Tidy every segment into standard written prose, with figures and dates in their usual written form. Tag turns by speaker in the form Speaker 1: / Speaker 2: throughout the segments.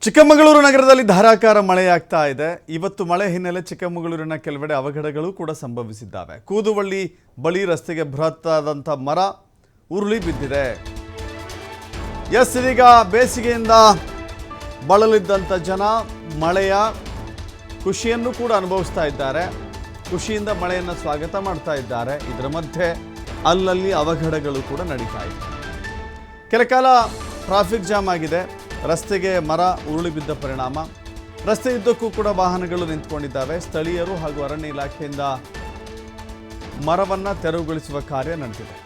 Speaker 1: ಚಿಕ್ಕಮಗಳೂರು ನಗರದಲ್ಲಿ ಧಾರಾಕಾರ ಮಳೆಯಾಗ್ತಾ ಇದೆ. ಇವತ್ತು ಮಳೆ ಹಿನ್ನೆಲೆ ಚಿಕ್ಕಮಗಳೂರಿನ ಕೆಲವೆಡೆ ಅವಘಡಗಳು ಕೂಡ ಸಂಭವಿಸಿದ್ದಾವೆ. ಕೂದುವಳ್ಳಿ ಬಳಿ ರಸ್ತೆಗೆ ಬೃಹತ್ತಾದಂಥ ಮರ ಉರುಳಿ ಬಿದ್ದಿದೆ. ಇದೀಗ ಬೇಸಿಗೆಯಿಂದ ಬಳಲಿದ್ದಂಥ ಜನ ಮಳೆಯ ಖುಷಿಯನ್ನು ಕೂಡ ಅನುಭವಿಸ್ತಾ ಇದ್ದಾರೆ. ಖುಷಿಯಿಂದ ಮಳೆಯನ್ನು ಸ್ವಾಗತ ಮಾಡ್ತಾ ಇದ್ದಾರೆ. ಇದರ ಮಧ್ಯೆ ಅಲ್ಲಲ್ಲಿ ಅವಘಡಗಳು ಕೂಡ ನಡೀತಾ ಇದೆ. ಕೆಲ ಕಾಲ ಟ್ರಾಫಿಕ್ ಜಾಮ್ ಆಗಿದೆ. ರಸ್ತೆಗೆ ಮರ ಉರುಳಿ ಬಿದ್ದ ಪರಿಣಾಮ ರಸ್ತೆಯುದ್ದಕ್ಕೂ ಕೂಡ ವಾಹನಗಳು ನಿಂತುಕೊಂಡಿದ್ದಾವೆ. ಸ್ಥಳೀಯರು ಹಾಗೂ ಅರಣ್ಯ ಇಲಾಖೆಯಿಂದ ಮರವನ್ನು ತೆರವುಗೊಳಿಸುವ ಕಾರ್ಯ ನಡೆದಿದೆ.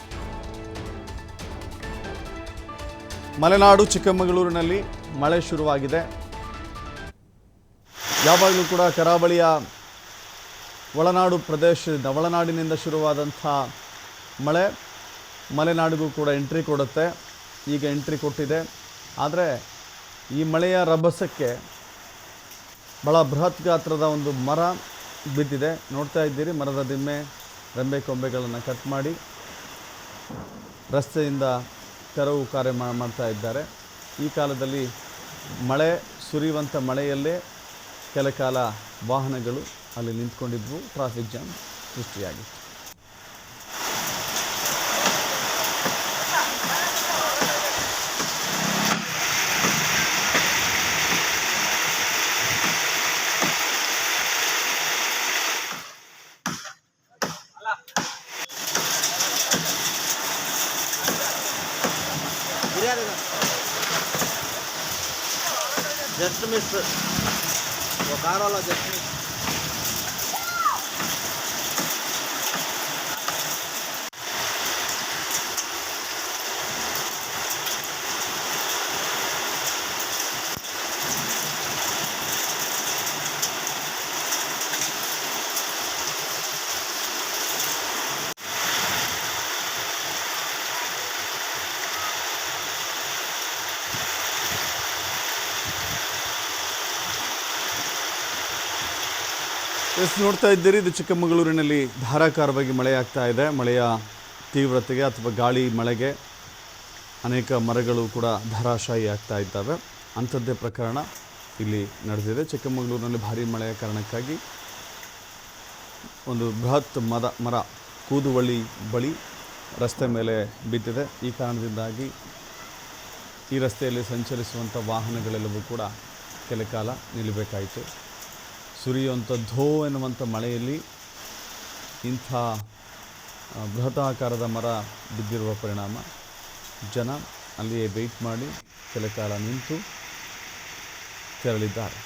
Speaker 1: ಮಲೆನಾಡು ಚಿಕ್ಕಮಗಳೂರಿನಲ್ಲಿ ಮಳೆ ಶುರುವಾಗಿದೆ. ಯಾವಾಗಲೂ ಕೂಡ ಕರಾವಳಿಯ ಒಳನಾಡಿನಿಂದ ಶುರುವಾದಂಥ ಮಳೆ ಮಲೆನಾಡಿಗೂ ಕೂಡ ಎಂಟ್ರಿ ಕೊಡುತ್ತೆ. ಈಗ ಎಂಟ್ರಿ ಕೊಟ್ಟಿದೆ. ಆದರೆ ಈ ಮಳೆಯ ರಭಸಕ್ಕೆ ಬಹಳ ಬೃಹತ್ ಗಾತ್ರದ ಒಂದು ಮರ ಬಿದ್ದಿದೆ. ನೋಡ್ತಾ ಇದ್ದೀರಿ, ಮರದ ರೆಂಬೆ ಕೊಂಬೆಗಳನ್ನು ಕಟ್ ಮಾಡಿ ರಸ್ತೆಯಿಂದ ತೆರವು ಕಾರ್ಯ ಮಾಡ್ತಾ ಇದ್ದಾರೆ. ಈ ಕಾಲದಲ್ಲಿ ಮಳೆ ಸುರಿಯುವಂಥ ಮಳೆಯಲ್ಲೇ ಕೆಲ ಕಾಲ ವಾಹನಗಳು ಅಲ್ಲಿ ನಿಂತ್ಕೊಂಡಿದ್ವು. ಟ್ರಾಫಿಕ್ ಜಾಮ್ ಸೃಷ್ಟಿಯಾಗಿತ್ತು.
Speaker 2: जस्ट मिस वो कार वाला जस्ट मिस
Speaker 1: ನೋಡ್ತಾ ಇದ್ದೀರಿ, ಇದು ಚಿಕ್ಕಮಗಳೂರಿನಲ್ಲಿ ಧಾರಾಕಾರವಾಗಿ ಮಳೆಯಾಗ್ತಾ ಇದೆ. ಮಳೆಯ ತೀವ್ರತೆಗೆ ಅಥವಾ ಗಾಳಿ ಮಳೆಗೆ ಅನೇಕ ಮರಗಳು ಕೂಡ ಧಾರಾಶಾಹಿ ಆಗ್ತಾ ಇದ್ದಾವೆ. ಅಂಥದ್ದೇ ಪ್ರಕರಣ ಇಲ್ಲಿ ನಡೆದಿದೆ. ಚಿಕ್ಕಮಗಳೂರಿನಲ್ಲಿ ಭಾರೀ ಮಳೆಯ ಕಾರಣಕ್ಕಾಗಿ ಒಂದು ಬೃಹತ್ ಮರ ಕೂದುವಳ್ಳಿ ಬಳಿ ರಸ್ತೆ ಮೇಲೆ ಬಿದ್ದಿದೆ. ಈ ಕಾರಣದಿಂದಾಗಿ ಈ ರಸ್ತೆಯಲ್ಲಿ ಸಂಚರಿಸುವಂಥ ವಾಹನಗಳೆಲ್ಲವೂ ಕೂಡ ಕೆಲ ಕಾಲ ನಿಲ್ಲಬೇಕಾಯಿತು. ಸುರಿಯುವಂಥ ಧೋ ಎನ್ನುವಂಥ ಮಳೆಯಲ್ಲಿ ಇಂಥ ಬೃಹತಾಕಾರದ ಮರ ಬಿದ್ದಿರುವ ಪರಿಣಾಮ ಜನ ಅಲ್ಲಿಯೇ ವೆಯ್ಟ್ ಮಾಡಿ ಕೆಲ ಕಾಲ ನಿಂತು ತೆರಳಿದ್ದಾರೆ.